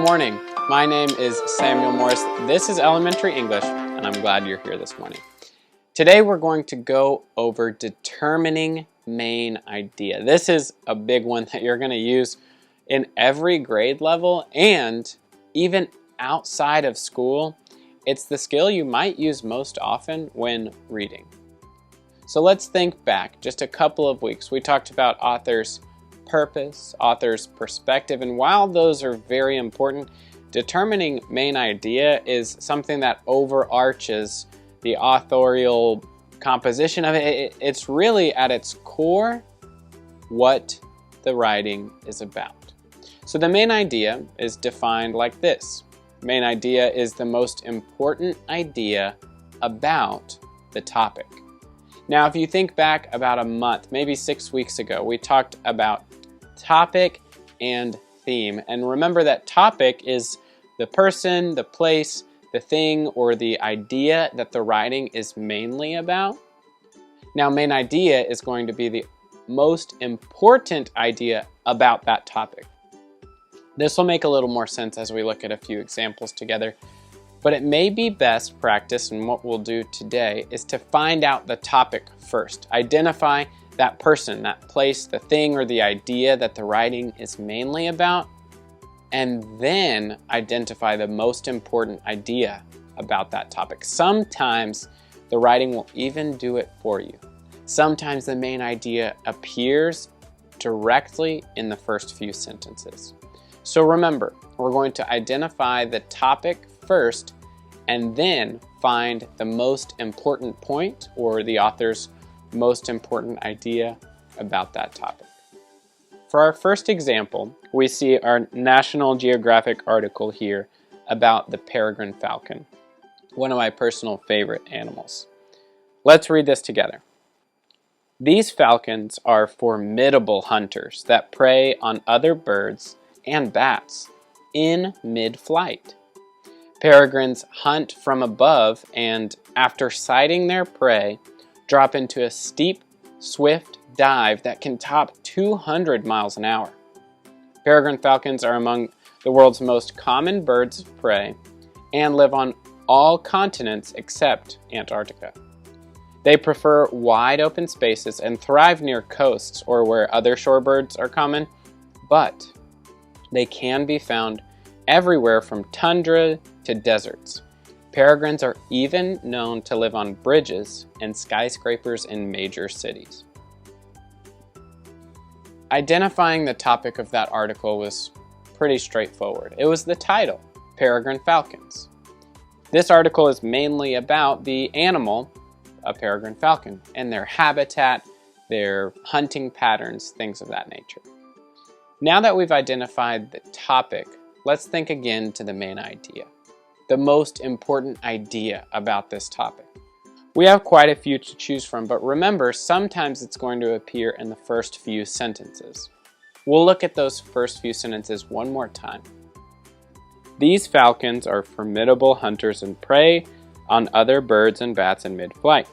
morning. My name is Samuel Morris. This is Elementary English, and I'm glad you're here this morning. Today we're going to go over determining main idea. This is a big one that you're going to use in every grade level and even outside of school. It's the skill you might use most often when reading. So let's think back just a couple of weeks. We talked about author's purpose, author's perspective, and while those are very important, determining main idea is something that overarches the authorial composition of it. It's really at its core what the writing is about. So the main idea is defined like this. Main idea is the most important idea about the topic. Now, if you think back about a month, maybe 6 weeks ago, we talked about topic and theme. And remember that topic is the person, the place, the thing, or the idea that the writing is mainly about. Now, main idea is going to be the most important idea about that topic. This will make a little more sense as we look at a few examples together. But it may be best practice, and what we'll do today is to find out the topic first. Identify that person, that place, the thing, or the idea that the writing is mainly about, and then identify the most important idea about that topic. Sometimes the writing will even do it for you. Sometimes the main idea appears directly in the first few sentences. So remember, we're going to identify the topic first and then find the most important point or the author's most important idea about that topic. For our first example, we see our National Geographic article here about the peregrine falcon, one of my personal favorite animals. Let's read this together. These falcons are formidable hunters that prey on other birds and bats in mid-flight. Peregrines hunt from above and, after sighting their prey, drop into a steep, swift dive that can top 200 miles an hour. Peregrine falcons are among the world's most common birds of prey and live on all continents except Antarctica. They prefer wide open spaces and thrive near coasts or where other shorebirds are common, but they can be found everywhere from tundra to deserts. Peregrines are even known to live on bridges and skyscrapers in major cities. Identifying the topic of that article was pretty straightforward. It was the title, Peregrine Falcons. This article is mainly about the animal, a peregrine falcon, and their habitat, their hunting patterns, things of that nature. Now that we've identified the topic, let's think again to the main idea. The most important idea about this topic. We have quite a few to choose from, but remember, sometimes it's going to appear in the first few sentences. We'll look at those first few sentences one more time. These falcons are formidable hunters and prey on other birds and bats in mid-flight.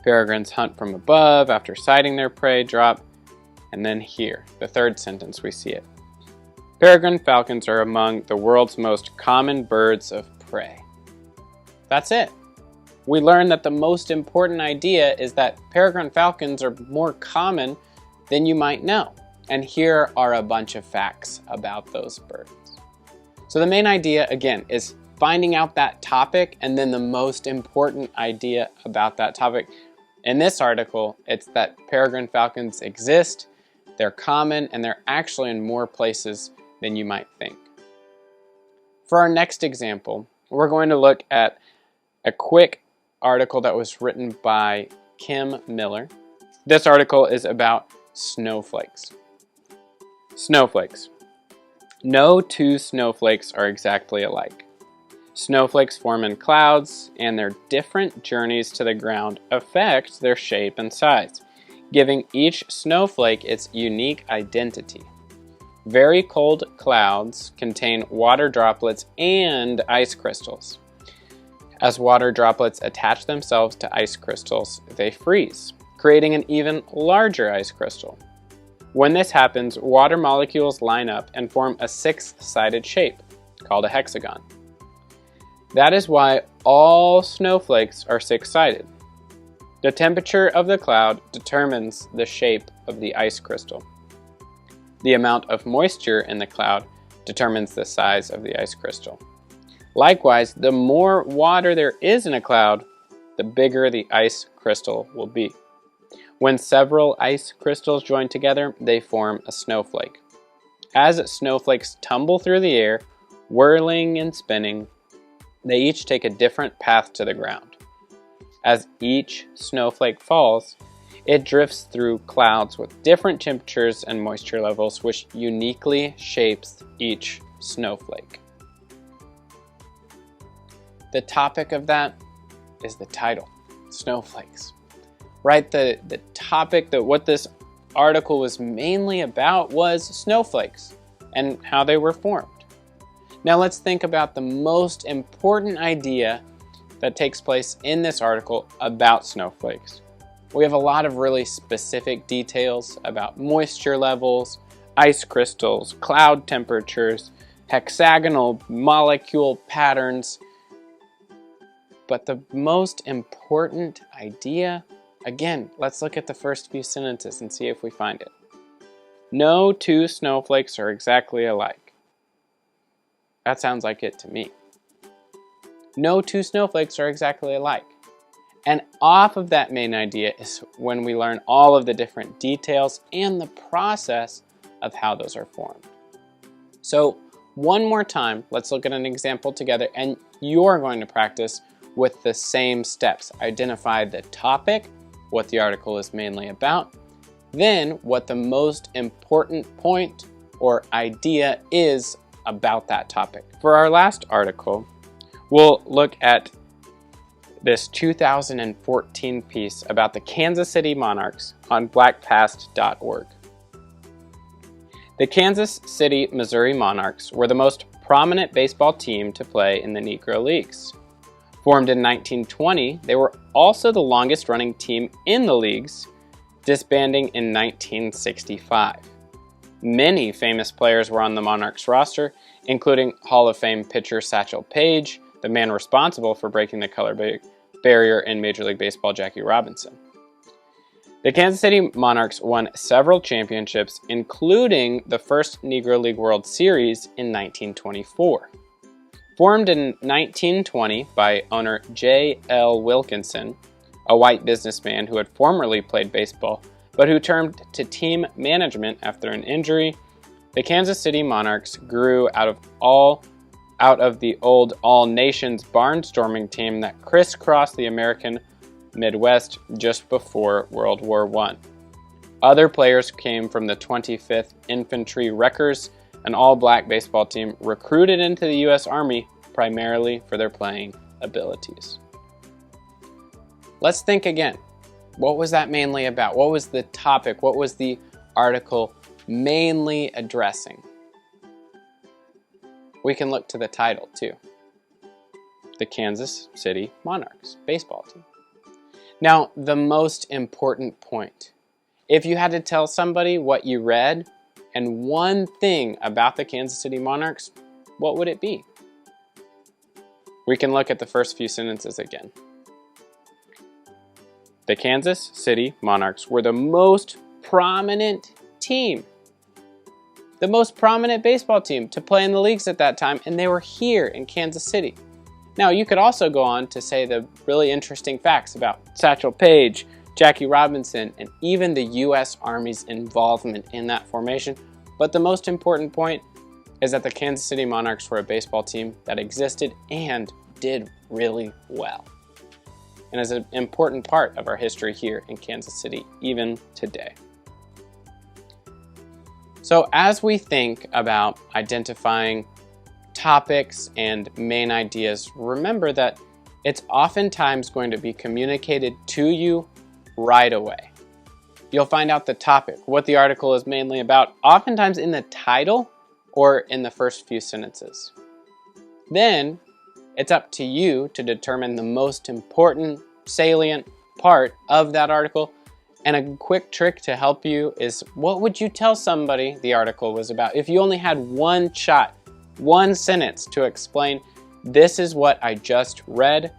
Peregrines hunt from above, after sighting their prey, drop, and then here, the third sentence, we see it. Peregrine falcons are among the world's most common birds of prey. That's it. We learned that the most important idea is that peregrine falcons are more common than you might know. And here are a bunch of facts about those birds. So the main idea, again, is finding out that topic and then the most important idea about that topic. In this article, it's that peregrine falcons exist, they're common, and they're actually in more places than you might think. For our next example, we're going to look at a quick article that was written by Kim Miller. This article is about snowflakes. Snowflakes. No two snowflakes are exactly alike. Snowflakes form in clouds, and their different journeys to the ground affect their shape and size, giving each snowflake its unique identity. Very cold clouds contain water droplets and ice crystals. As water droplets attach themselves to ice crystals, they freeze, creating an even larger ice crystal. When this happens, water molecules line up and form a six-sided shape, called a hexagon. That is why all snowflakes are six-sided. The temperature of the cloud determines the shape of the ice crystal. The amount of moisture in the cloud determines the size of the ice crystal. Likewise, the more water there is in a cloud, the bigger the ice crystal will be. When several ice crystals join together, they form a snowflake. As snowflakes tumble through the air, whirling and spinning, they each take a different path to the ground. As each snowflake falls, it drifts through clouds with different temperatures and moisture levels, which uniquely shapes each snowflake. The topic of that is the title, snowflakes. Right, the topic that what this article was mainly about was snowflakes and how they were formed. Now let's think about the most important idea that takes place in this article about snowflakes. We have a lot of really specific details about moisture levels, ice crystals, cloud temperatures, hexagonal molecule patterns. But the most important idea, again, let's look at the first few sentences and see if we find it. No two snowflakes are exactly alike. That sounds like it to me. No two snowflakes are exactly alike. And off of that main idea is when we learn all of the different details and the process of how those are formed. So one more time, let's look at an example together, and you're going to practice with the same steps. Identify the topic, what the article is mainly about, then what the most important point or idea is about that topic. For our last article, we'll look at this 2014 piece about the Kansas City Monarchs on blackpast.org. The Kansas City, Missouri Monarchs were the most prominent baseball team to play in the Negro Leagues. Formed in 1920, they were also the longest running team in the leagues, disbanding in 1965. Many famous players were on the Monarchs roster, including Hall of Fame pitcher Satchel Paige, the man responsible for breaking the color barrier in Major League Baseball, Jackie Robinson. The Kansas City Monarchs won several championships, including the first Negro League World Series in 1924. Formed in 1920 by owner J.L. Wilkinson, a white businessman who had formerly played baseball, but who turned to team management after an injury, the Kansas City Monarchs grew out of the old all-nations barnstorming team that crisscrossed the American Midwest just before World War I. Other players came from the 25th Infantry Wreckers, an all-black baseball team recruited into the U.S. Army primarily for their playing abilities. Let's think again. What was that mainly about? What was the topic? What was the article mainly addressing? We can look to the title too. The Kansas City Monarchs baseball team. Now, the most important point. If you had to tell somebody what you read and one thing about the Kansas City Monarchs, what would it be? We can look at the first few sentences again. The Kansas City Monarchs were the most prominent team, the most prominent baseball team to play in the leagues at that time, and they were here in Kansas City. Now, you could also go on to say the really interesting facts about Satchel Paige, Jackie Robinson, and even the U.S. Army's involvement in that formation. But the most important point is that the Kansas City Monarchs were a baseball team that existed and did really well, and is an important part of our history here in Kansas City, even today. So as we think about identifying topics and main ideas, remember that it's oftentimes going to be communicated to you right away. You'll find out the topic, what the article is mainly about, oftentimes in the title or in the first few sentences. Then it's up to you to determine the most important, salient part of that article And a quick trick to help you is, what would you tell somebody the article was about? If you only had one shot, one sentence to explain, this is what I just read,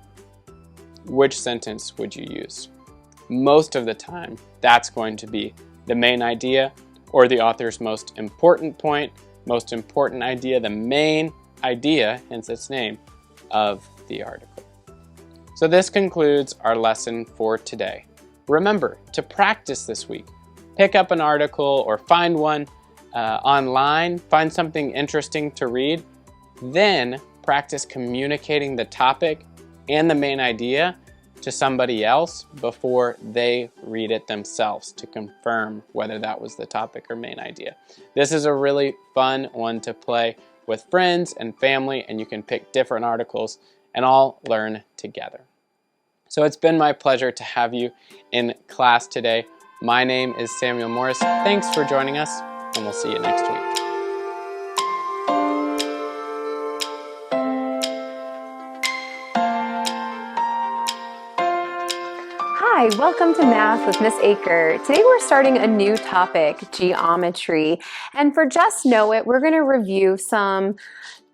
which sentence would you use? Most of the time, that's going to be the main idea or the author's most important point, most important idea, the main idea, hence its name, of the article. So this concludes our lesson for today. Remember to practice this week. Pick up an article or find one online, find something interesting to read, then practice communicating the topic and the main idea to somebody else before they read it themselves to confirm whether that was the topic or main idea. This is a really fun one to play with friends and family, and you can pick different articles and all learn together. So it's been my pleasure to have you in class today. My name is Samuel Morris. Thanks for joining us, and we'll see you next week. Hi, welcome to Math with Miss Aker. Today we're starting a new topic, geometry. And for Just Know It, we're going to review some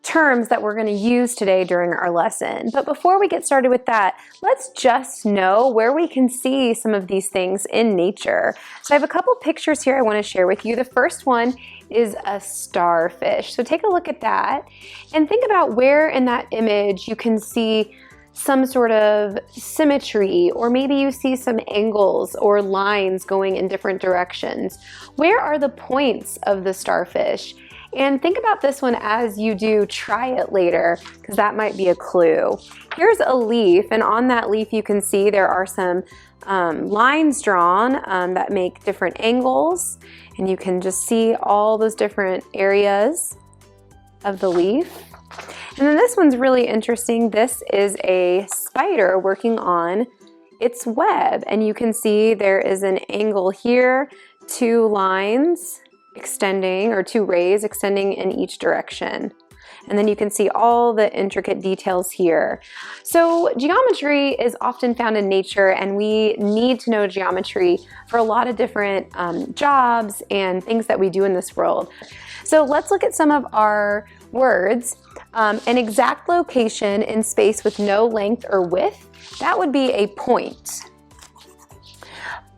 terms that we're going to use today during our lesson. But before we get started with that, let's just know where we can see some of these things in nature. So I have a couple pictures here I want to share with you. The first one is a starfish. So take a look at that and think about where in that image you can see some sort of symmetry, or maybe you see some angles or lines going in different directions. Where are the points of the starfish? And think about this one as you do try it later, because that might be a clue. Here's a leaf, and on that leaf you can see there are some lines drawn that make different angles, and you can just see all those different areas of the leaf. And then this one's really interesting. This is a spider working on its web, and you can see there is an angle here, two lines extending, or two rays extending in each direction. And then you can see all the intricate details here. So geometry is often found in nature, and we need to know geometry for a lot of different jobs and things that we do in this world. So let's look at some of our words. An exact location in space with no length or width, that would be a point.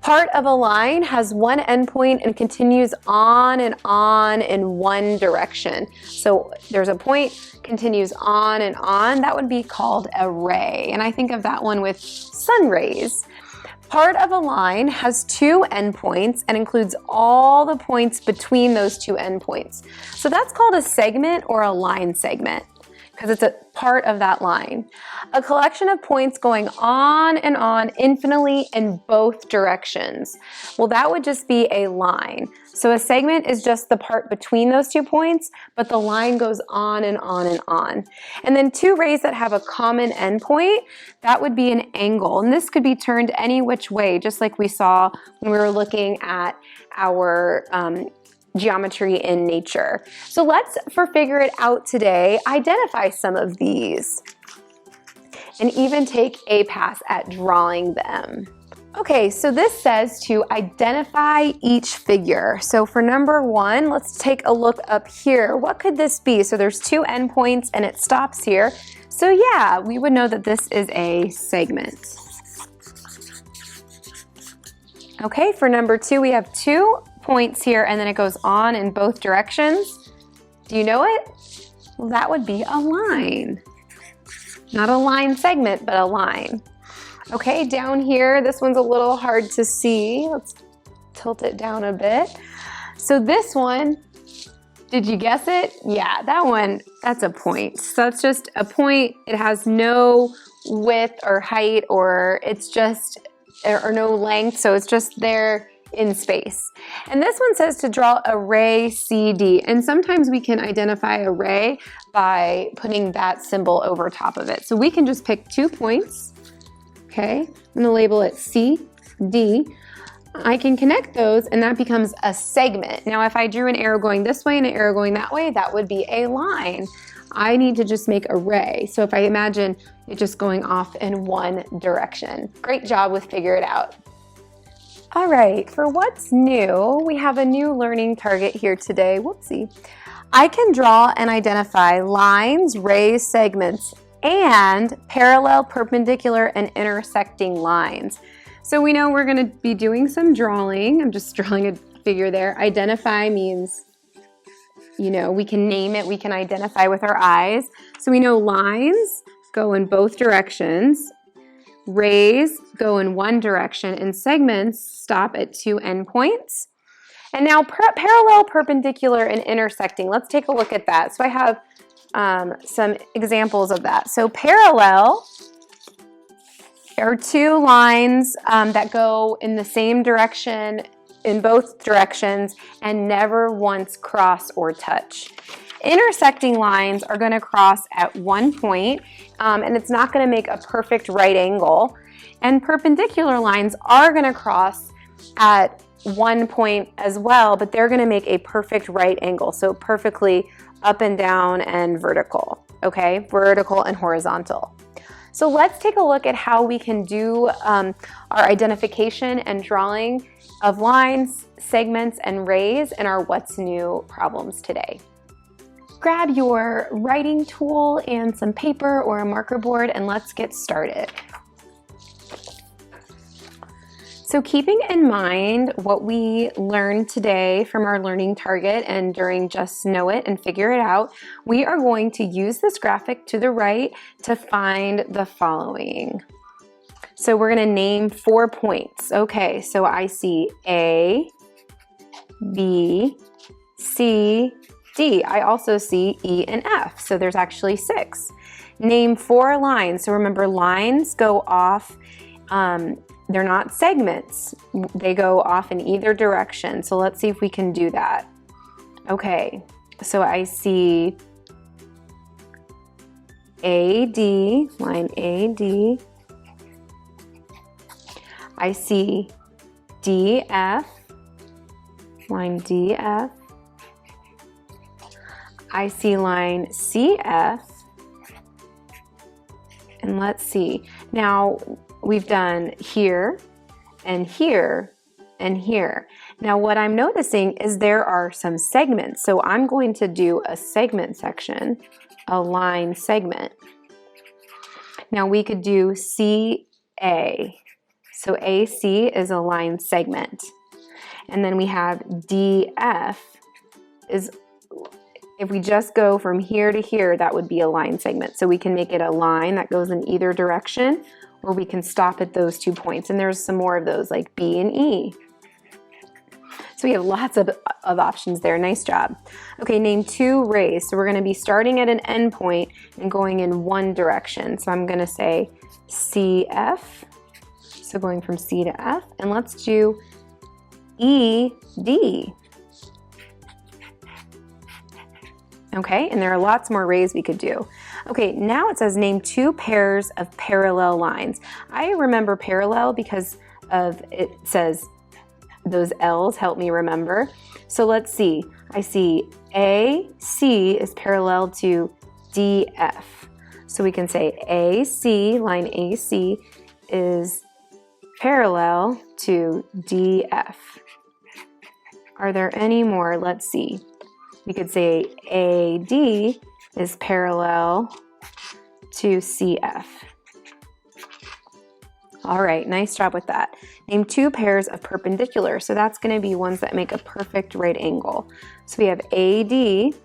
Part of a line has one endpoint and continues on in one direction. So there's a point, continues on, that would be called a ray. And I think of that one with sun rays. Part of a line has two endpoints and includes all the points between those two endpoints. So that's called a segment or a line segment, because it's a part of that line. A collection of points going on infinitely in both directions. Well, that would just be a line. So a segment is just the part between those 2 points, but the line goes on and on. And then two rays that have a common endpoint, that would be an angle. And this could be turned any which way, just like we saw when we were looking at our geometry in nature. So let's, for Figure It Out today, identify some of these and even take a pass at drawing them. Okay, so this says to identify each figure. So for number 1, let's take a look up here. What could this be? So there's two endpoints and it stops here. So yeah, we would know that this is a segment. Okay, for number 2, we have 2 points here and then it goes on in both directions. Do you know it? Well, that would be a line. Not a line segment, but a line. Okay, down here, this one's a little hard to see. Let's tilt it down a bit. So this one, did you guess it? Yeah, that one, that's a point. So that's just a point. It has no width or height, or it's just, or no length, so it's just there in space. And this one says to draw a ray CD, and sometimes we can identify a ray by putting that symbol over top of it. So we can just pick 2 points. Okay, I'm gonna label it C, D. I can connect those and that becomes a segment. Now if I drew an arrow going this way and an arrow going that way, that would be a line. I need to just make a ray. So if I imagine it just going off in one direction. Great job with Figure It Out. All right, for what's new, we have a new learning target here today. Whoopsie. I can draw and identify lines, rays, segments, and parallel, perpendicular, and intersecting lines. So we know we're going to be doing some drawing. I'm just drawing a figure there. Identify means, you know, we can name it, we can identify with our eyes. So we know lines go in both directions. Rays go in one direction, and segments stop at two endpoints. And now parallel, perpendicular, and intersecting. Let's take a look at that. So I have some examples of that. So parallel are two lines that go in the same direction in both directions and never once cross or touch. Intersecting lines are going to cross at one point, and it's not going to make a perfect right angle. And perpendicular lines are going to cross at one point as well, but they're going to make a perfect right angle, so perfectly up and down and vertical, okay? Vertical and horizontal. So let's take a look at how we can do our identification and drawing of lines, segments, and rays in our What's New problems today. Grab your writing tool and some paper or a marker board, and let's get started. So keeping in mind what we learned today from our learning target and during Just Know It and Figure It Out, we are going to use this graphic to the right to find the following. So we're going to name 4 points. Okay, so I see A, B, C, D. I also see E and F, so there's actually 6. Name 4 lines. So remember, lines go off, they're not segments. They go off in either direction. So let's see if we can do that. Okay, so I see AD, line AD. I see DF, line DF. I see line CF, and let's see. Now we've done here and here and here. Now what I'm noticing is there are some segments. So I'm going to do a segment section, a line segment. Now we could do CA. So AC is a line segment. And then we have DF is, if we just go from here to here, that would be a line segment. So we can make it a line that goes in either direction, or we can stop at those 2 points. And there's some more of those like B and E. So we have lots of options there. Nice job. Okay, name 2 rays. So we're going to be starting at an end point and going in one direction. So I'm going to say CF. So going from C to F. And let's do ED. Okay, and there are lots more rays we could do. Okay, now it says name 2 pairs of parallel lines. I remember parallel because of it says those L's help me remember. So let's see. I see AC is parallel to DF. So we can say AC, line AC, is parallel to DF. Are there any more? Let's see. We could say AD is parallel to CF. All right, nice job with that. Name 2 pairs of perpendicular. So that's going to be ones that make a perfect right angle. So we have AD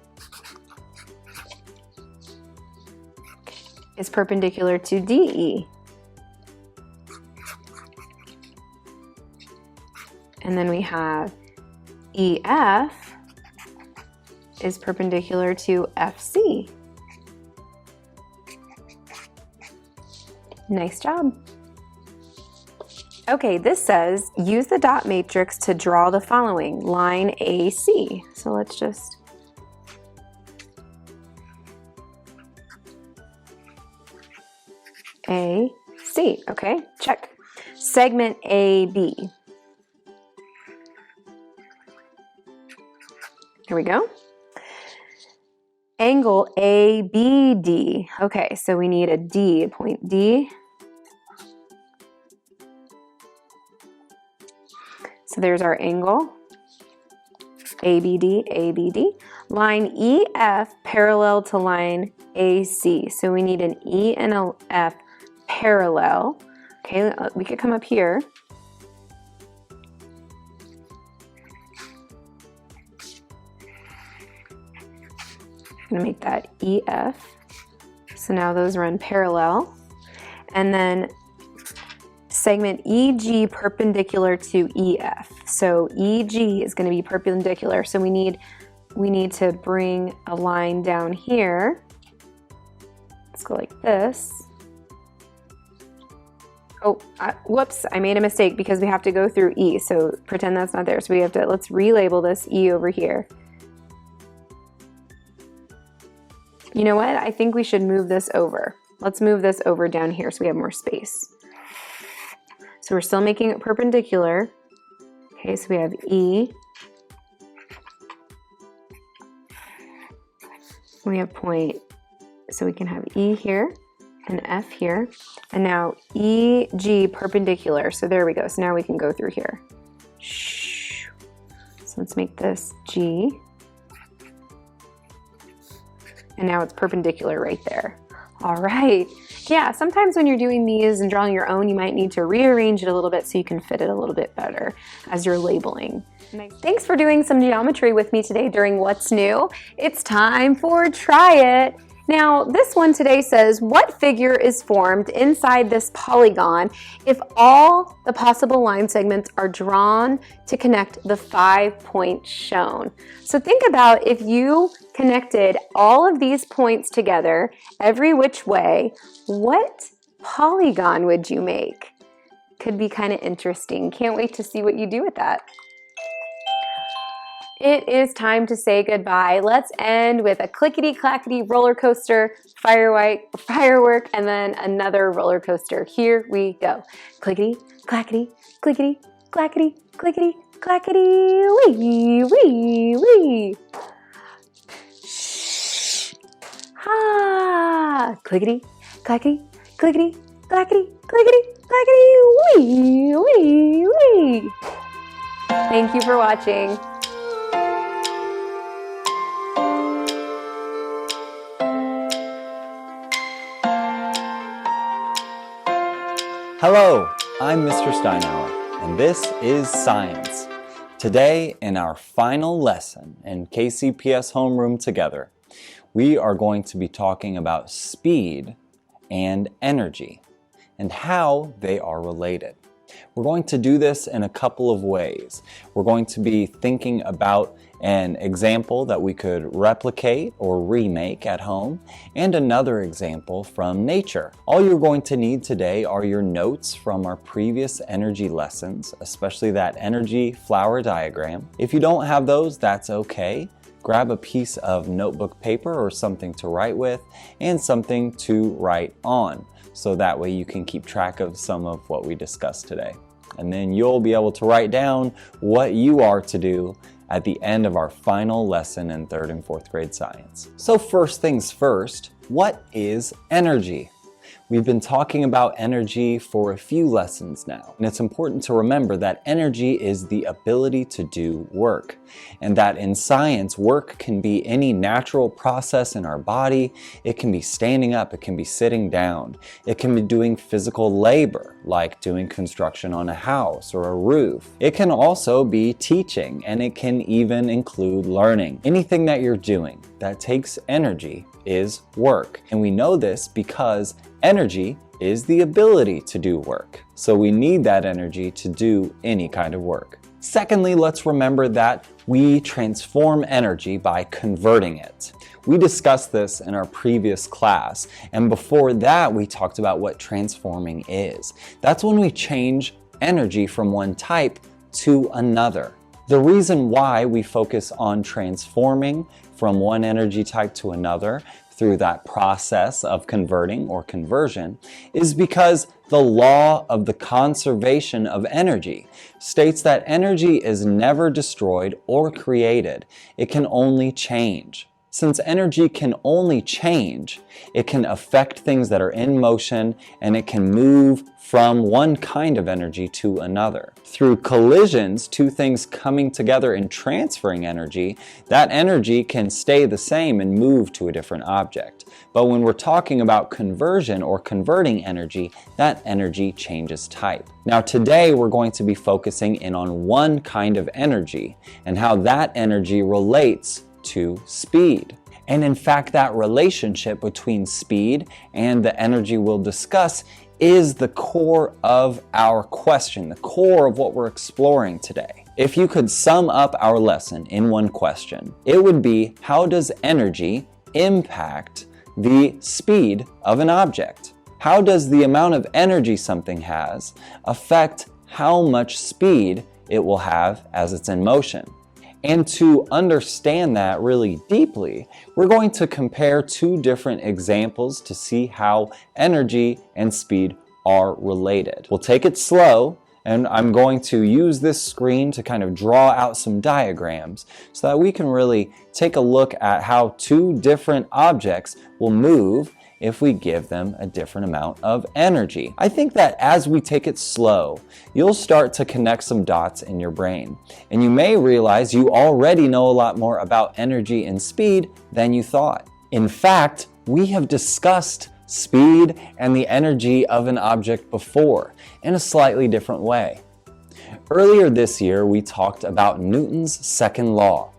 is perpendicular to DE. And then we have EF is perpendicular to FC. Nice job. Okay, this says use the dot matrix to draw the following, line AC. So let's just AC, okay, check. Segment AB. Here we go. Angle ABD. Okay, so we need a D, point D. So there's our angle, ABD, ABD. Line EF parallel to line AC. So we need an E and a F parallel. Okay, we could come up here. I'm gonna make that EF. So now those run parallel. And then segment EG perpendicular to EF. So EG is gonna be perpendicular. So we need to bring a line down here. Let's go like this. Oh, whoops, I made a mistake because we have to go through E. So pretend that's not there. So we have to, let's relabel this E over here. You know what? I think we should move this over. Let's move this over down here so we have more space. So we're still making it perpendicular. Okay, so we have E. We have point, so we can have E here and F here. And now EG perpendicular. So there we go. So now we can go through here. So let's make this G. And now it's perpendicular right there. All right. Yeah, sometimes when you're doing these and drawing your own, you might need to rearrange it a little bit so you can fit it a little bit better as you're labeling. Thanks for doing some geometry with me today during What's New. It's time for Try It. Now, this one today says, what figure is formed inside this polygon if all the possible line segments are drawn to connect the 5 points shown? So think about if you connected all of these points together every which way, what polygon would you make? Could be kind of interesting. Can't wait to see what you do with that. It is time to say goodbye. Let's end with a clickety-clackety roller coaster, firework, and then another roller coaster. Here we go. Clickety, clackety, clickety, clackety, clickety, clackety, wee, wee, wee. Shh. Ha. Clickety, clackety, clickety, clackety, clickety, clackety, wee, wee, wee. Thank you for watching. Hello, I'm Mr. Steinauer, and this is Science. Today, in our final lesson in KCPS Homeroom together, we are going to be talking about speed and energy and how they are related. We're going to do this in a couple of ways. We're going to be thinking about an example that we could replicate or remake at home, and another example from nature. All you're going to need today are your notes from our previous energy lessons, especially that energy flower diagram. If you don't have those, that's okay. Grab a piece of notebook paper or something to write with, and something to write on, so that way you can keep track of some of what we discussed today. And then you'll be able to write down what you are to do at the end of our final lesson in 3rd and 4th grade science. So first things first, what is energy? We've been talking about energy for a few lessons now, and it's important to remember that energy is the ability to do work, and that in science, work can be any natural process in our body. It can be standing up, it can be sitting down, it can be doing physical labor, like doing construction on a house or a roof. It can also be teaching, and it can even include learning. Anything that you're doing that takes energy is work. And we know this because energy is the ability to do work. So we need that energy to do any kind of work. Secondly, let's remember that we transform energy by converting it. We discussed this in our previous class, and before that we talked about what transforming is. That's when we change energy from one type to another. The reason why we focus on transforming from one energy type to another through that process of converting or conversion is because the law of the conservation of energy states that energy is never destroyed or created. It can only change. Since energy can only change, it can affect things that are in motion, and it can move from one kind of energy to another. Through collisions, two things coming together and transferring energy, that energy can stay the same and move to a different object. But when we're talking about conversion or converting energy, that energy changes type. Now today we're going to be focusing in on one kind of energy and how that energy relates to speed. And in fact, that relationship between speed and the energy we'll discuss is the core of our question, the core of what we're exploring today. If you could sum up our lesson in one question, it would be, how does energy impact the speed of an object? How does the amount of energy something has affect how much speed it will have as it's in motion? And to understand that really deeply, we're going to compare two different examples to see how energy and speed are related. We'll take it slow, and I'm going to use this screen to kind of draw out some diagrams so that we can really take a look at how two different objects will move if we give them a different amount of energy. I think that as we take it slow, you'll start to connect some dots in your brain. And you may realize you already know a lot more about energy and speed than you thought. In fact, we have discussed speed and the energy of an object before in a slightly different way. Earlier this year, we talked about Newton's second law.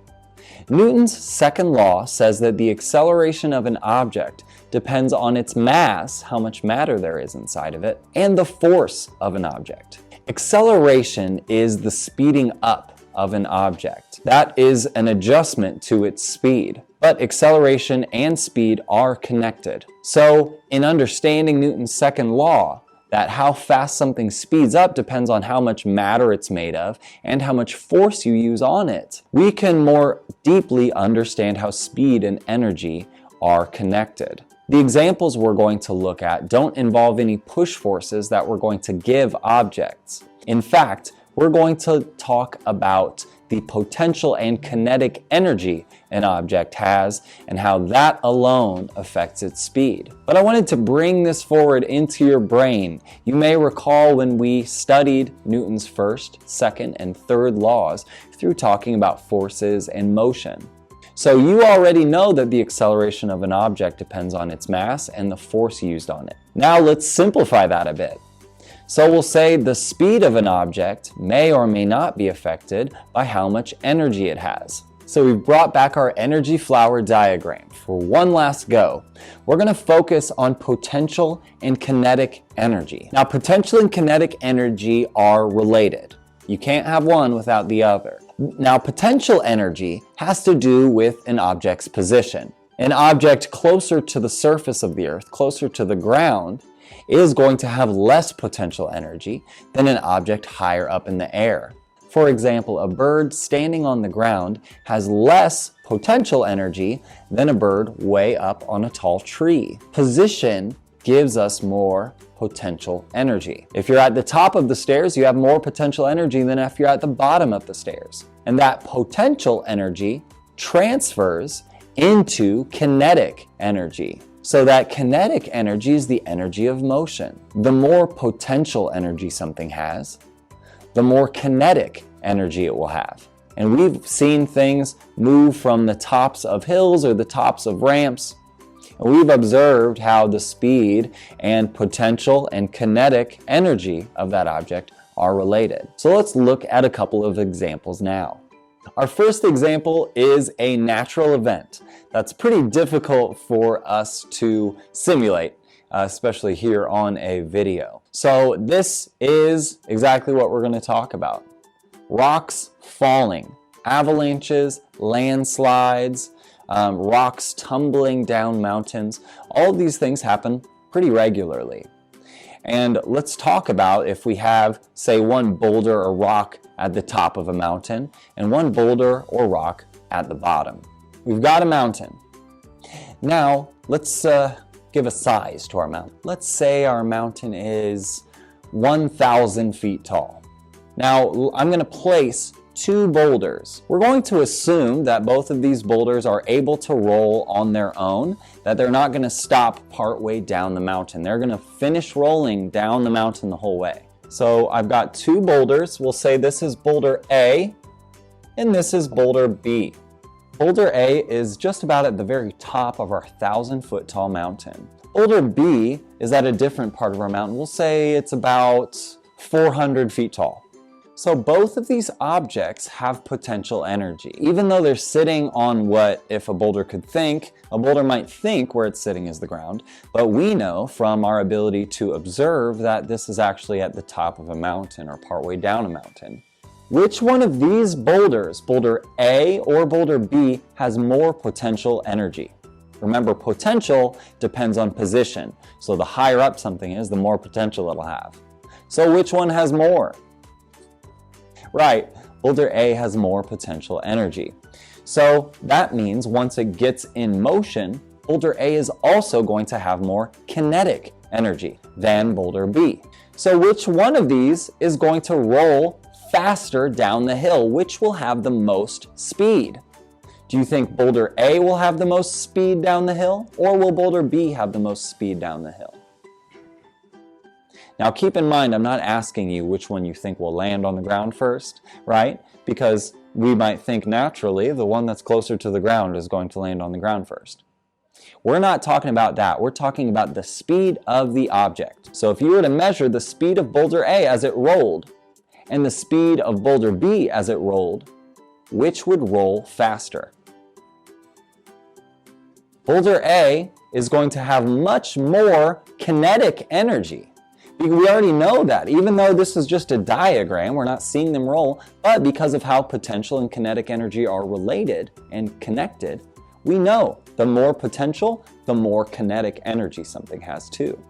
Newton's second law says that the acceleration of an object depends on its mass, how much matter there is inside of it, and the force of an object. Acceleration is the speeding up of an object. That is an adjustment to its speed. But acceleration and speed are connected. So in understanding Newton's second law, that how fast something speeds up depends on how much matter it's made of and how much force you use on it, we can more deeply understand how speed and energy are connected. The examples we're going to look at don't involve any push forces that we're going to give objects. In fact, we're going to talk about the potential and kinetic energy an object has and how that alone affects its speed. But I wanted to bring this forward into your brain. You may recall when we studied Newton's first, second, and third laws through talking about forces and motion. So you already know that the acceleration of an object depends on its mass and the force used on it. Now let's simplify that a bit. So we'll say the speed of an object may or may not be affected by how much energy it has. So we've brought back our energy flower diagram. For one last go, we're going to focus on potential and kinetic energy. Now, potential and kinetic energy are related. You can't have one without the other. Now, potential energy has to do with an object's position. An object closer to the surface of the earth, closer to the ground, is going to have less potential energy than an object higher up in the air. For example, a bird standing on the ground has less potential energy than a bird way up on a tall tree. Position gives us more potential energy. If you're at the top of the stairs, you have more potential energy than if you're at the bottom of the stairs. And that potential energy transfers into kinetic energy. So that kinetic energy is the energy of motion. The more potential energy something has, the more kinetic energy it will have. And we've seen things move from the tops of hills or the tops of ramps. And we've observed how the speed and potential and kinetic energy of that object are related. So let's look at a couple of examples now. Our first example is a natural event that's pretty difficult for us to simulate, especially here on a video. So this is exactly what we're going to talk about. Rocks falling, avalanches, landslides, rocks tumbling down mountains. All these things happen pretty regularly. And let's talk about if we have, say, one boulder or rock at the top of a mountain and one boulder or rock at the bottom. We've got a mountain. Now, let's give a size to our mountain. Let's say our mountain is 1,000 feet tall. Now, I'm going to place two boulders. We're going to assume that both of these boulders are able to roll on their own, that they're not going to stop partway down the mountain. They're going to finish rolling down the mountain the whole way. So I've got two boulders. We'll say this is boulder A and this is boulder B. Boulder A is just about at the very top of our 1,000-foot tall mountain. Boulder B is at a different part of our mountain. We'll say it's about 400 feet tall. So both of these objects have potential energy. Even though they're sitting on what, if a boulder could think, a boulder might think where it's sitting is the ground, but we know from our ability to observe that this is actually at the top of a mountain or partway down a mountain. Which one of these boulders, boulder A or boulder B, has more potential energy? Remember, potential depends on position. So the higher up something is, the more potential it'll have. So which one has more? Right, boulder A has more potential energy. So that means once it gets in motion, boulder A is also going to have more kinetic energy than boulder B. So which one of these is going to roll faster down the hill? Which will have the most speed? Do you think boulder A will have the most speed down the hill, or will boulder B have the most speed down the hill? Now keep in mind, I'm not asking you which one you think will land on the ground first, right? Because we might think naturally the one that's closer to the ground is going to land on the ground first. We're not talking about that. We're talking about the speed of the object. So if you were to measure the speed of boulder A as it rolled and the speed of boulder B as it rolled, which would roll faster? Boulder A is going to have much more kinetic energy. We already know that, even though this is just a diagram, we're not seeing them roll, but because of how potential and kinetic energy are related and connected, we know the more potential, the more kinetic energy something has too.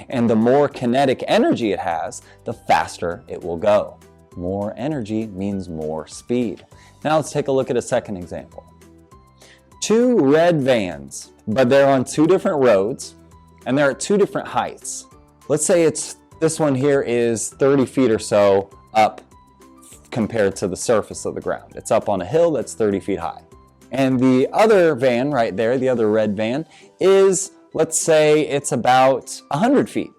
And the more kinetic energy it has, the faster it will go. More energy means more speed. Now let's take a look at a second example. Two red vans, but they're on two different roads and they're at two different heights. Let's say this one here is 30 feet or so up compared to the surface of the ground. It's up on a hill that's 30 feet high. And the other van right there, the other red van, is, let's say it's about 100 feet.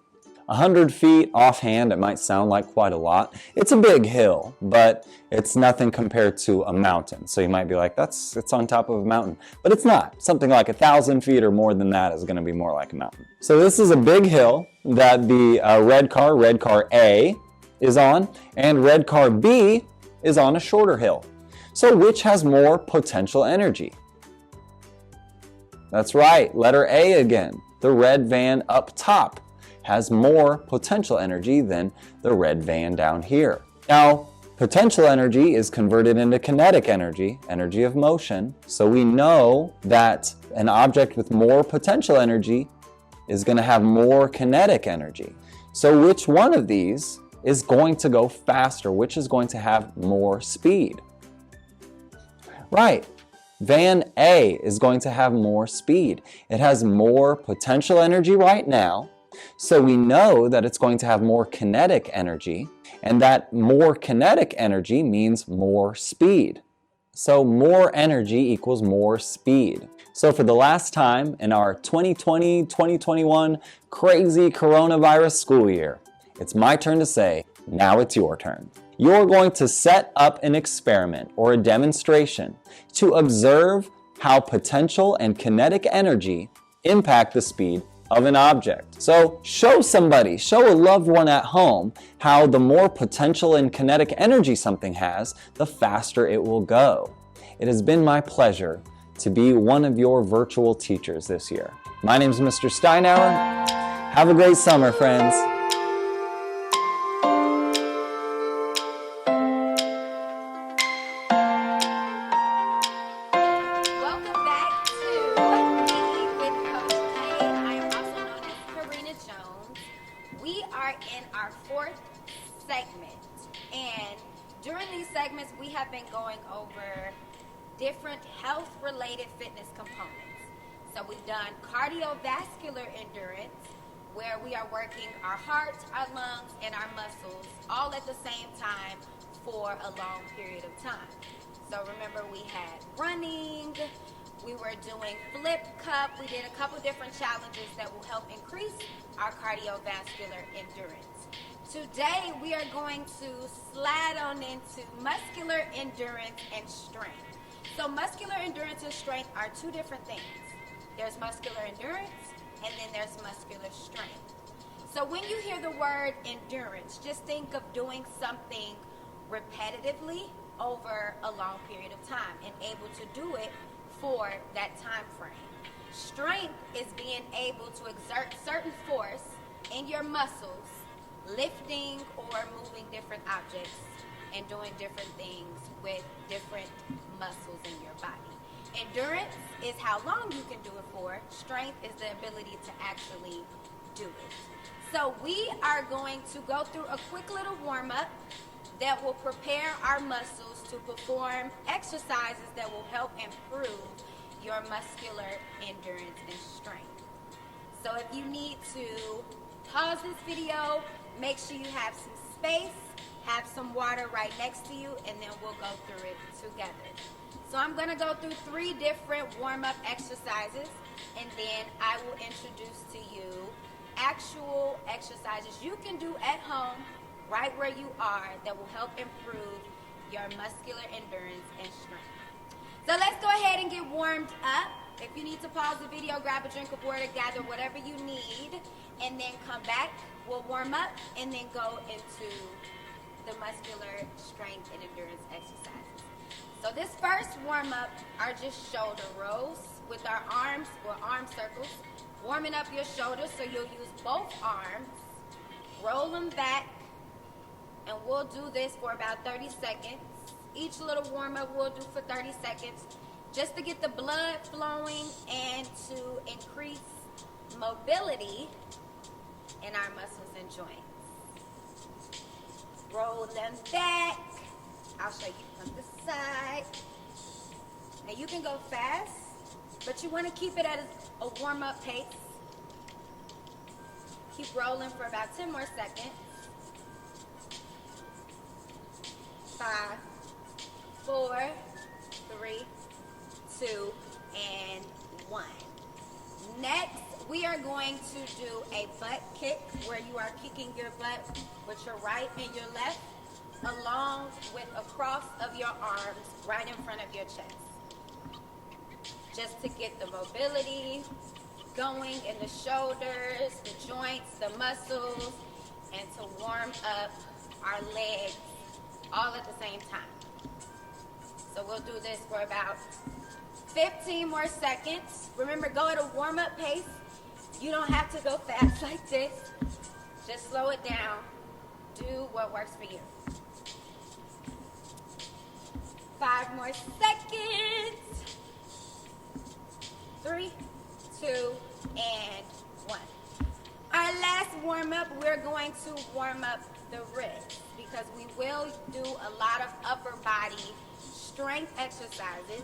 100 feet offhand, it might sound like quite a lot. It's a big hill, but it's nothing compared to a mountain. So you might be like, it's on top of a mountain, but it's not. Something like 1,000 feet or more than that is going to be more like a mountain. So this is a big hill that the red car A, is on, and red car B is on a shorter hill. So which has more potential energy? That's right, letter A again. The red van up top has more potential energy than the red van down here. Now, potential energy is converted into kinetic energy, energy of motion. So we know that an object with more potential energy is going to have more kinetic energy. So which one of these is going to go faster? Which is going to have more speed? Right. Van A is going to have more speed. It has more potential energy right now. So we know that it's going to have more kinetic energy, and that more kinetic energy means more speed. So more energy equals more speed. So for the last time in our 2020-2021 crazy coronavirus school year, it's my turn to say, now it's your turn. You're going to set up an experiment or a demonstration to observe how potential and kinetic energy impact the speed of an object. So show somebody, show a loved one at home how the more potential and kinetic energy something has, the faster it will go. It has been my pleasure to be one of your virtual teachers this year. My name is Mr. Steinauer. Have a great summer, friends. Segments, we have been going over different health-related fitness components. So we've done cardiovascular endurance, where we are working our heart, our lungs, and our muscles all at the same time for a long period of time. So remember, we had running, we were doing flip cup, we did a couple different challenges that will help increase our cardiovascular endurance. Today we are going to slide on into muscular endurance and strength. So muscular endurance and strength are two different things. There's muscular endurance and then there's muscular strength. So when you hear the word endurance, just think of doing something repetitively over a long period of time and able to do it for that time frame. Strength is being able to exert certain force in your muscles, lifting or moving different objects and doing different things with different muscles in your body. Endurance is how long you can do it for. Strength is the ability to actually do it. So we are going to go through a quick little warm-up that will prepare our muscles to perform exercises that will help improve your muscular endurance and strength. So if you need to pause this video, make sure you have some space, have some water right next to you, and then we'll go through it together. So I'm going to go through 3 different warm-up exercises, and then I will introduce to you actual exercises you can do at home right where you are that will help improve your muscular endurance and strength. So let's go ahead and get warmed up. If you need to pause the video, grab a drink of water, gather whatever you need, and then come back. We'll warm up and then go into the muscular strength and endurance exercises. So this first warm up are just shoulder rolls with our arms or arm circles. Warming up your shoulders, so you'll use both arms. Roll them back, and we'll do this for about 30 seconds. Each little warm-up we'll do for 30 seconds just to get the blood flowing and to increase mobility in our muscles and joints. Roll them back. I'll show you from the side. Now you can go fast, but you want to keep it at a warm-up pace. Keep rolling for about 10 more seconds. 5, 4, 3, 2, and 1. Next, we are going to do a butt kick where you are kicking your butt with your right and your left along with a cross of your arms right in front of your chest. Just to get the mobility going in the shoulders, the joints, the muscles, and to warm up our legs all at the same time. So we'll do this for about 15 more seconds. Remember, go at a warm-up pace. You don't have to go fast like this. Just slow it down. Do what works for you. 5 more seconds. 3, 2, and 1. Our last warm-up, we're going to warm up the wrist because we will do a lot of upper body strength exercises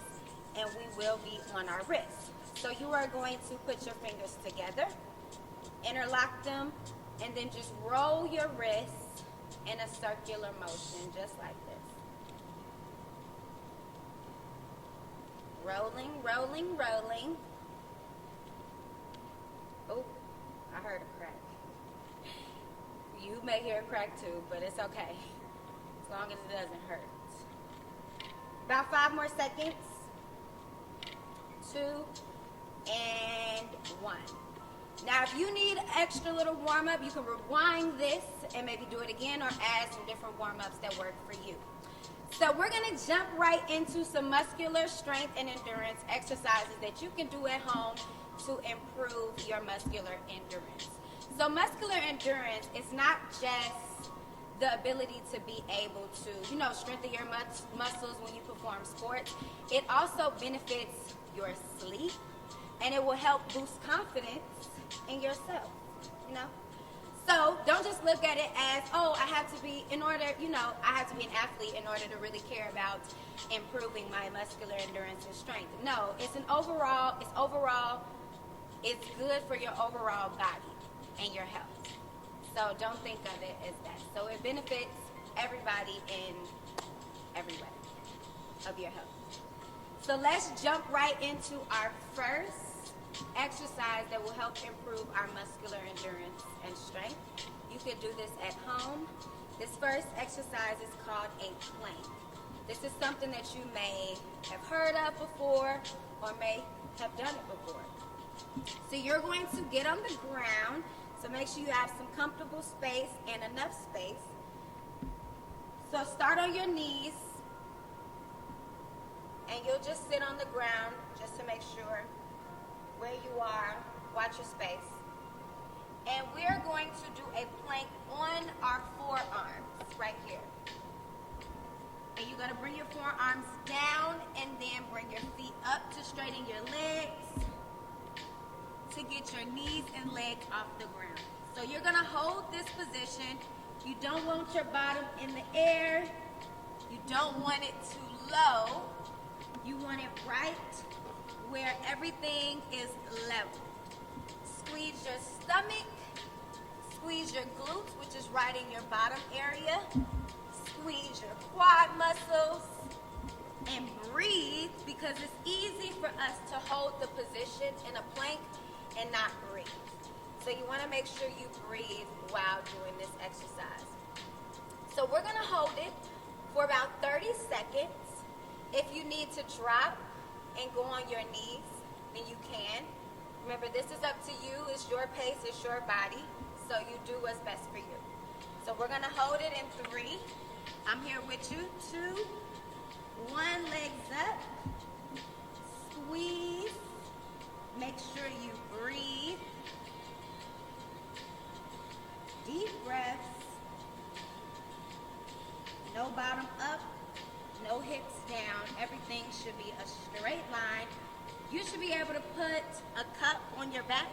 and we will be on our wrists. So you are going to put your fingers together, interlock them, and then just roll your wrists in a circular motion just like this. Rolling, rolling, rolling. Oh, I heard a crack. You may hear a crack too, but it's okay. As long as it doesn't hurt. About 5 more seconds. 2 and 1. Now, if you need extra little warm-up, you can rewind this and maybe do it again or add some different warm-ups that work for you. So we're going to jump right into some muscular strength and endurance exercises that you can do at home to improve your muscular endurance. So muscular endurance is not just the ability to be able to, strengthen your muscles when you perform sports. It also benefits your sleep, and it will help boost confidence in yourself, So don't just look at it as, I have to be an athlete in order to really care about improving my muscular endurance and strength. No, it's good for your overall body and your health. So don't think of it as that. So it benefits everybody in every way of your health. So let's jump right into our first exercise that will help improve our muscular endurance and strength. You could do this at home. This first exercise is called a plank. This is something that you may have heard of before or may have done it before. So you're going to get on the ground. So make sure you have some comfortable space and enough space. So start on your knees. And you'll just sit on the ground just to make sure where you are. Watch your space. And we're going to do a plank on our forearms right here. And you're going to bring your forearms down and then bring your feet up to straighten your legs to get your knees and legs off the ground. So you're going to hold this position. You don't want your bottom in the air. You don't want it too low. You want it right where everything is level. Squeeze your stomach. Squeeze your glutes, which is right in your bottom area. Squeeze your quad muscles. And breathe, because it's easy for us to hold the position in a plank and not breathe. So you want to make sure you breathe while doing this exercise. So we're going to hold it for about 30 seconds. If you need to drop and go on your knees, then you can. Remember, this is up to you. It's your pace. It's your body. So you do what's best for you. So we're going to hold it in 3. I'm here with you. 2. 1, legs up. Squeeze. Make sure you breathe. Deep breaths. No bottom up. No hips down. Everything should be a straight line. You should be able to put a cup on your back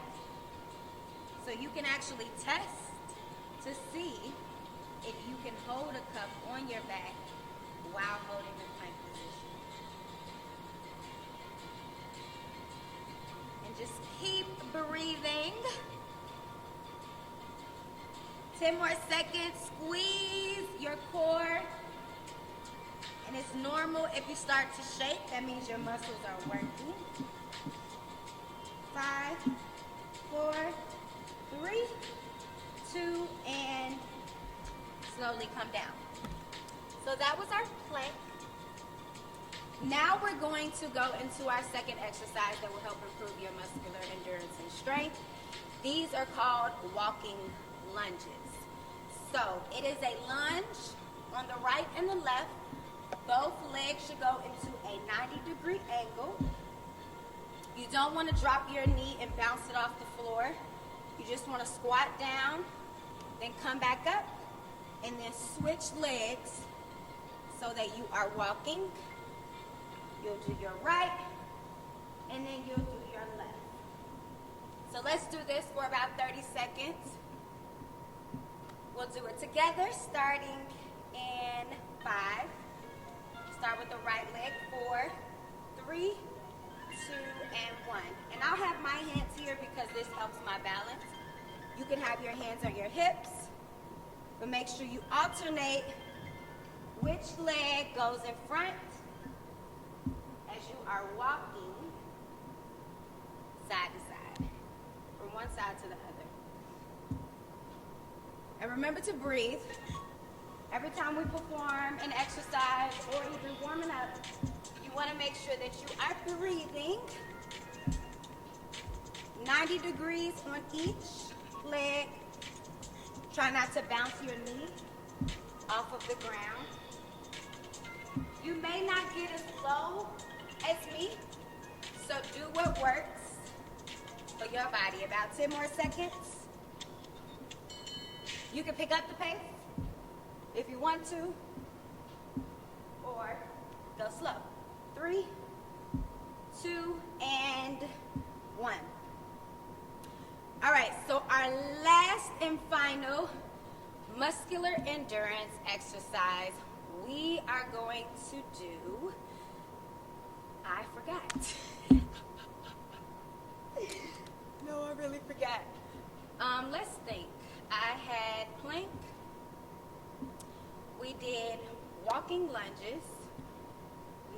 so you can actually test to see if you can hold a cup on your back while holding the plank position. And just keep breathing. 10 more seconds. Squeeze your core. And it's normal if you start to shake. That means your muscles are working. 5, 4, 3, 2, and slowly come down. So that was our plank. Now we're going to go into our second exercise that will help improve your muscular endurance and strength. These are called walking lunges. So it is a lunge on the right and the left. Both legs should go into a 90-degree angle. You don't want to drop your knee and bounce it off the floor. You just want to squat down, then come back up, and then switch legs so that you are walking. You'll do your right, and then you'll do your left. So let's do this for about 30 seconds. We'll do it together, starting in 5. Start with the right leg. 4, 3, 2, and 1. And I'll have my hands here because this helps my balance. You can have your hands on your hips, but make sure you alternate which leg goes in front as you are walking side to side, from one side to the other. And remember to breathe. Every time we perform an exercise or even warming up, you want to make sure that you are breathing. 90 degrees on each leg. Try not to bounce your knee off of the ground. You may not get as low as me, so do what works for your body. About 10 more seconds. You can pick up the pace if you want to, or go slow. 3, 2, and 1. All right, so our last and final muscular endurance exercise we are going to do, I forgot. No, I really forgot. Let's think. I had plank. We did walking lunges.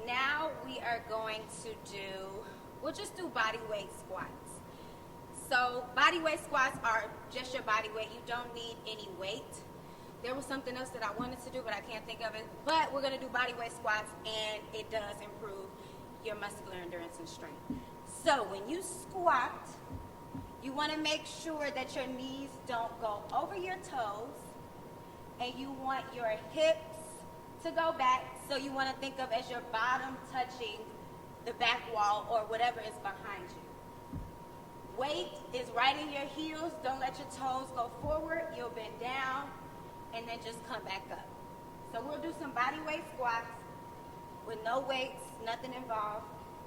Now we are going to we'll just do body weight squats. So body weight squats are just your body weight. You don't need any weight. There was something else that I wanted to do, but I can't think of it. But we're going to do body weight squats, and it does improve your muscular endurance and strength. So when you squat, you want to make sure that your knees don't go over your toes, and you want your hips to go back. So you want to think of as your bottom touching the back wall or whatever is behind you. Weight is right in your heels. Don't let your toes go forward. You'll bend down and then just come back up. So we'll do some body weight squats with no weights, nothing involved.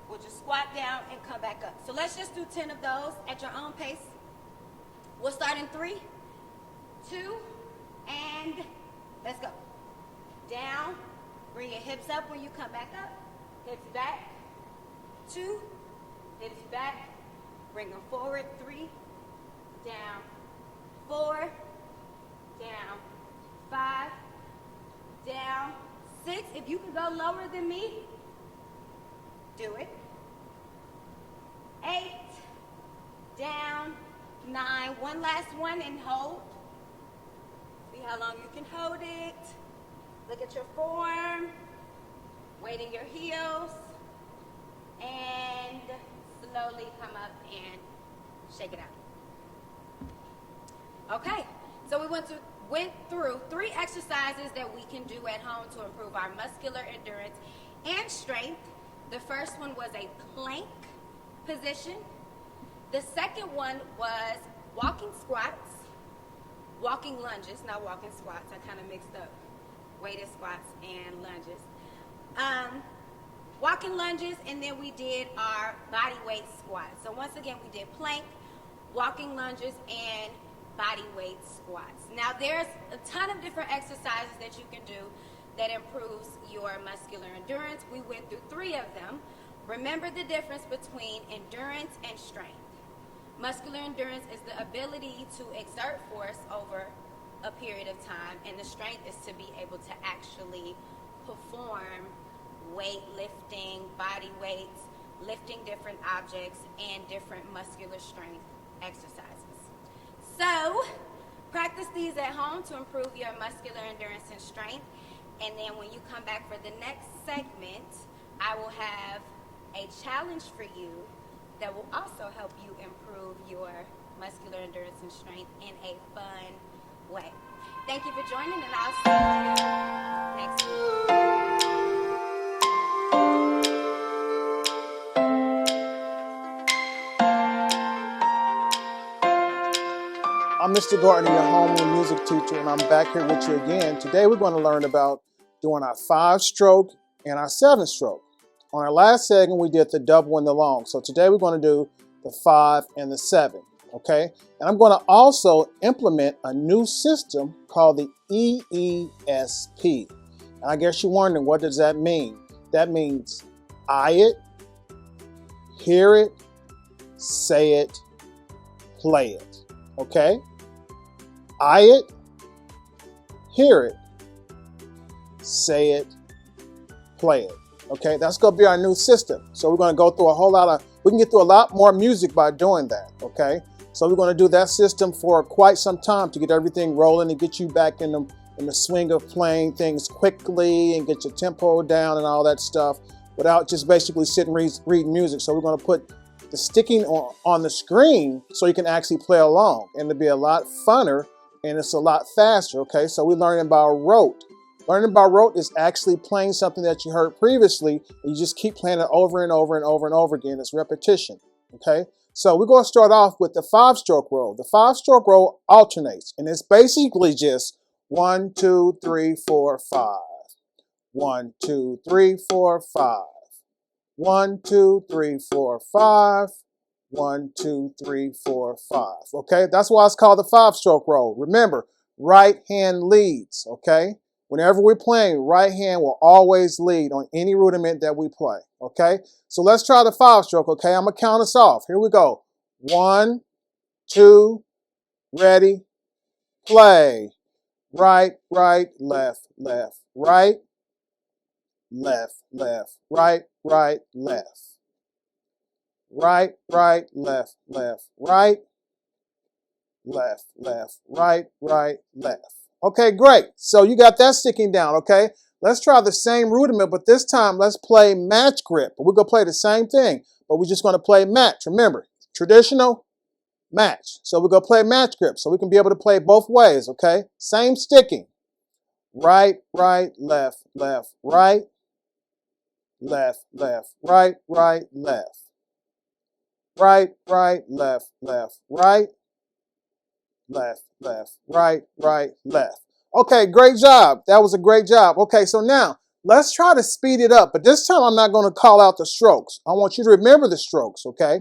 We'll just squat down and come back up. So let's just do 10 of those at your own pace. We'll start in 3, 2, and let's go. Down, bring your hips up when you come back up. Hips back, 2, hips back, bring them forward, 3, down, 4, down, 5, down, 6. If you can go lower than me, do it. 8, down, 9. One last one and hold. See how long you can hold it. Look at your form. Weight in your heels. And slowly come up and shake it out. Okay, so we went through 3 exercises that we can do at home to improve our muscular endurance and strength. The first one was a plank position. The second one was walking squats, walking lunges, not walking squats. I kind of mixed up weighted squats and lunges. Walking lunges, and then we did our body weight squats. So once again, we did plank, walking lunges, and body weight squats. Now there's a ton of different exercises that you can do that improves your muscular endurance. We went through 3 of them. Remember the difference between endurance and strength. Muscular endurance is the ability to exert force over a period of time, and the strength is to be able to actually perform weightlifting, body weights, lifting different objects, and different muscular strength exercises. So, practice these at home to improve your muscular endurance and strength. And then when you come back for the next segment, I will have a challenge for you that will also help you improve your muscular endurance and strength in a fun way. Thank you for joining, and I'll see you next week. I'm Mr. Gardner, your homeroom music teacher, and I'm back here with you again. Today we're going to learn about doing our 5-stroke and our 7-stroke. On our last segment, we did the double and the long. So today we're going to do the 5 and the 7, okay? And I'm going to also implement a new system called the EESP. And I guess you're wondering, what does that mean? That means eye it, hear it, say it, play it, okay? Eye it, hear it, say it, play it. Okay, that's going to be our new system. So we're going to go through a whole lot of, we can get through a lot more music by doing that. Okay, so we're going to do that system for quite some time to get everything rolling and get you back in the swing of playing things quickly and get your tempo down and all that stuff without just basically sitting reading music. So we're going to put the sticking on the screen so you can actually play along, and it'll be a lot funner and it's a lot faster. Okay, so we're learning about rote. Learning about rote is actually playing something that you heard previously, and you just keep playing it over and over and over and over again. It's repetition, okay? So we're going to start off with the 5-stroke roll. The 5-stroke roll alternates, and it's basically just 1, 2, 3, 4, 5. 1, 2, 3, 4, 5. 1, 2, 3, 4, 5. 1, 2, 3, 4, 5. Okay, that's why it's called the 5-stroke roll. Remember, right hand leads, okay? Whenever we're playing, right hand will always lead on any rudiment that we play, okay? So let's try the 5-stroke, okay? I'm going to count us off. Here we go. 1, 2, ready, play. Right, right, left, left, right. left, left, right, right, left. Right, right, left, left, right, left, left, right, right, left. Okay, great. So you got that sticking down, okay? Let's try the same rudiment, but this time let's play match grip. We're going to play the same thing, but we're just going to play match. Remember, traditional, match. So we're going to play match grip, so we can be able to play both ways, okay? Same sticking. Right, right, left, left, right, left, left, right, right, left. Right, right, left, left, right, left, left, right, right, left. Okay, great job. That was a great job. Okay, so now let's try to speed it up, but this time I'm not going to call out the strokes. I want you to remember the strokes, okay?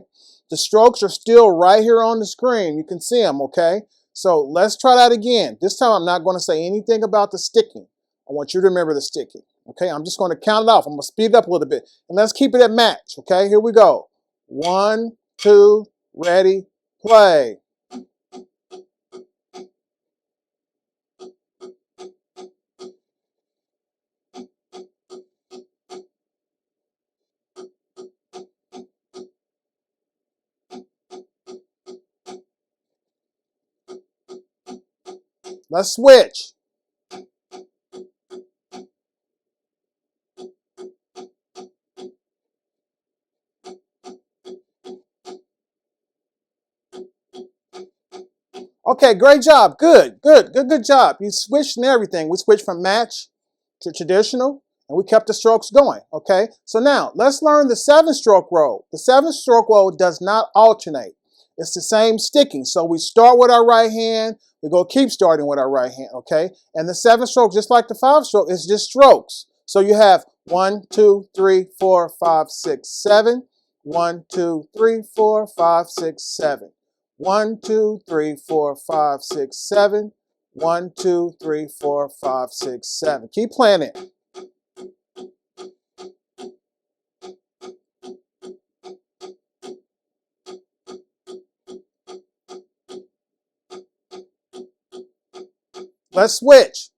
The strokes are still right here on the screen. You can see them, okay? So let's try that again. This time I'm not going to say anything about the sticking. I want you to remember the sticking, okay? I'm just going to count it off. I'm going to speed it up a little bit, and let's keep it at match, okay? Here we go. 1, 2, ready, play. Let's switch. Okay, great job. Good job. You switched and everything. We switched from match to traditional, and we kept the strokes going, okay? So now, let's learn the 7-stroke roll. The 7-stroke roll does not alternate. It's the same sticking. So we start with our right hand. We're going to keep starting with our right hand, okay? And the 7-stroke, just like the 5-stroke, is just strokes. So you have 1, 2, 3, 4, 5, 6, 7. 1, 2, 3, 4, 5, 6, 7. 1, 2, 3, 4, 5, 6, 7. 1, 2, 3, 4, 5, 6, 7. Keep playing it. Let's switch.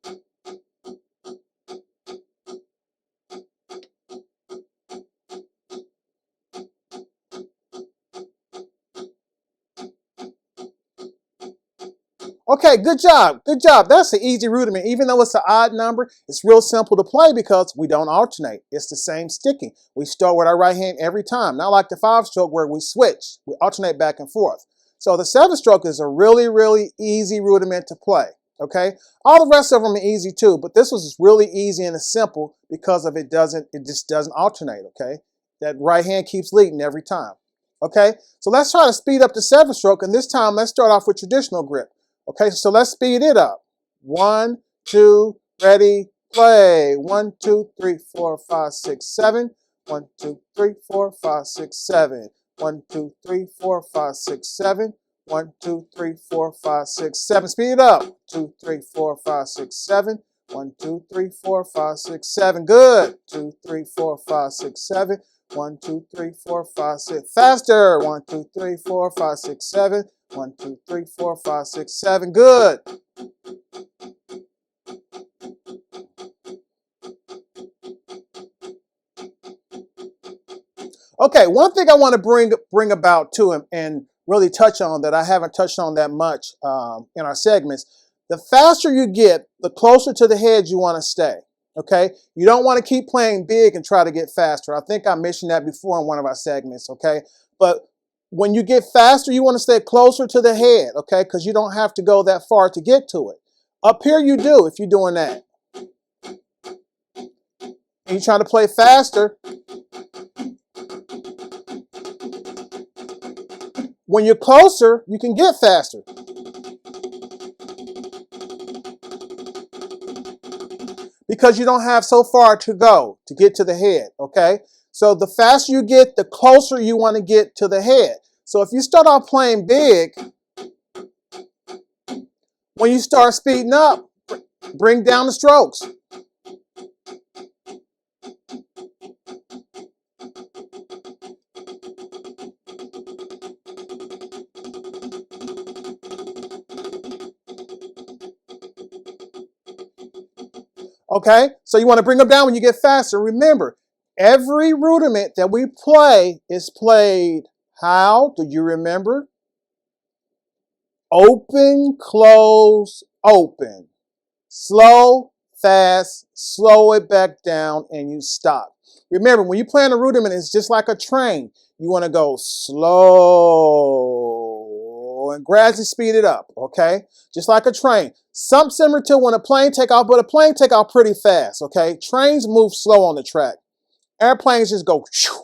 Okay, good job. Good job. That's an easy rudiment. Even though it's an odd number, it's real simple to play because we don't alternate. It's the same sticking. We start with our right hand every time. Not like the 5-stroke where we switch. We alternate back and forth. So the 7-stroke is a really easy rudiment to play. Okay? All the rest of them are easy too, but this was really easy and simple because of it just doesn't alternate, okay? That right hand keeps leading every time. Okay? So let's try to speed up the 7-stroke, and this time let's start off with traditional grip. Okay, so let's speed it up. 1, 2, ready, play. 1, 2, 3, 4, 5, 6, 7. 1, 2, 3, 4, 5, 6, 7. 1, 2, 3, 4, 5, 6, 7. 1, 2, 3, 4, 5, 6, 7. Speed it up. 2, 3, 4, 5, 6, 7. 1, 2, 3, 4, 5, 6, 7. Good. 2, 3, 4, 5, 6, 7. 1, 2, 3, 4, 5, 6. Faster. 1, 2, 3, 4, 5, 6, 7. 1, 2, 3, 4, 5, 6, 7. Good. Okay, one thing I want to bring about too and really touch on that I haven't touched on that much in our segments. The faster you get, the closer to the head you want to stay. Okay, you don't want to keep playing big and try to get faster. I think I mentioned that before in one of our segments. Okay, but when you get faster, you want to stay closer to the head, okay? Because you don't have to go that far to get to it. Up here you do if you're doing that. And you're trying to play faster. When you're closer, you can get faster. Because you don't have so far to go to get to the head, okay? So the faster you get, the closer you want to get to the head. So if you start off playing big, when you start speeding up, bring down the strokes. Okay, so you want to bring them down when you get faster. Remember, every rudiment that we play is played how? Do you remember? Open, close, open. Slow, fast, slow it back down, and you stop. Remember, when you're playing a rudiment, it's just like a train. You want to go slow and gradually speed it up, okay? Just like a train. Something similar to when a plane take off, but a plane take off pretty fast, okay? Trains move slow on the track. Airplanes just go shoo.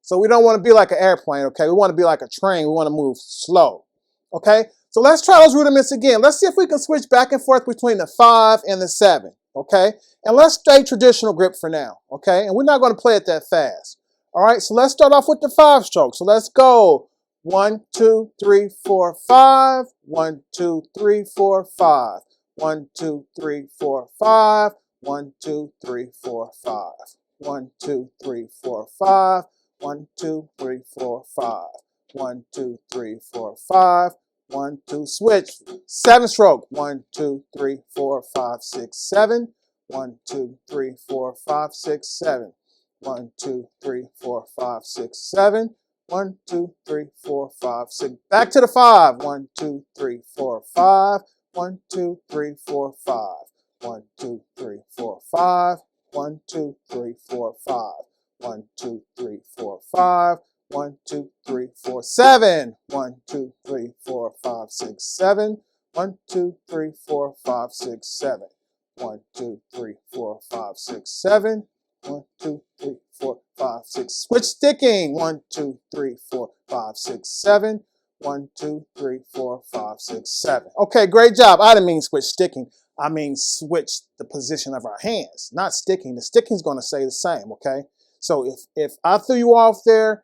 So we don't want to be like an airplane, okay? We want to be like a train. We want to move slow, okay? So let's try those rudiments again. Let's see if we can switch back and forth between the 5 and the 7, okay? And let's stay traditional grip for now, okay? And we're not going to play it that fast. All right, so let's start off with the 5 stroke. So let's go 1, 2, 3, 4, 5. 1, 2, 3, 4, 5. 1, 2, 3, 4, 5. 1, 2, 3, 4, 5. 1, 2, 3, 4, 5. 1, 2, 3, 4, 5. 1, 2, 3, 4, 5. 1, 2, switch. 7 stroke. 1, 2, 3, 4, 5, 6, 7. 1, 2, 3, 4, 5, 6, 7. 1, 2, 3, 4, 5, 6, 7. 1, 2, 3, 4, 5, 6. Back to the 5. 1, 2, 3, 4, 5. 1, 2, 3, 4, 5. 1, 2, 3, 4, 5. 1, 2, 3, 4, 5. 1, 2, 3, 4, 5. 1, 2, 3, 4, 7. 1, 2, 3, 4, 5, 6, 7. 1, 2, 3, 4, 5, 6, 7. 1, 2, 3, 4, 5, 6, 7. 1, 2, 3, 4, 5, 6. Switch sticking. 1, 2, 3, 4, 5, 6, 7. 1, 2, 3, 4, 5, 6, 7. Okay, great job. I didn't mean switch sticking. I mean switch the position of our hands, not sticking. The sticking is going to stay the same, okay? So if I threw you off there,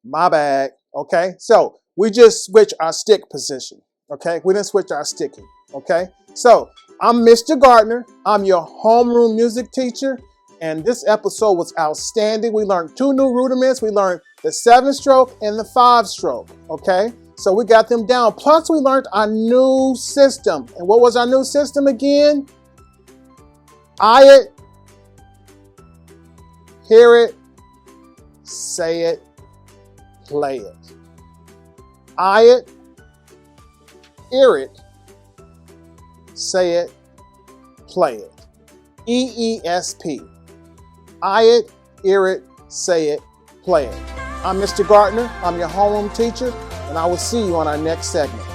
my bad, okay? So we just switch our stick position, okay? We didn't switch our sticking, okay? So I'm Mr. Gardner. I'm your homeroom music teacher, and this episode was outstanding. We learned 2 new rudiments. We learned the 7 stroke and the 5 stroke, okay? So we got them down. Plus we learned our new system. And what was our new system again? Eye it, hear it, say it, play it. Eye it, hear it, say it, play it. EESP. Eye it, hear it, say it, play it. I'm Mr. Gardner. I'm your homeroom teacher, and I will see you on our next segment.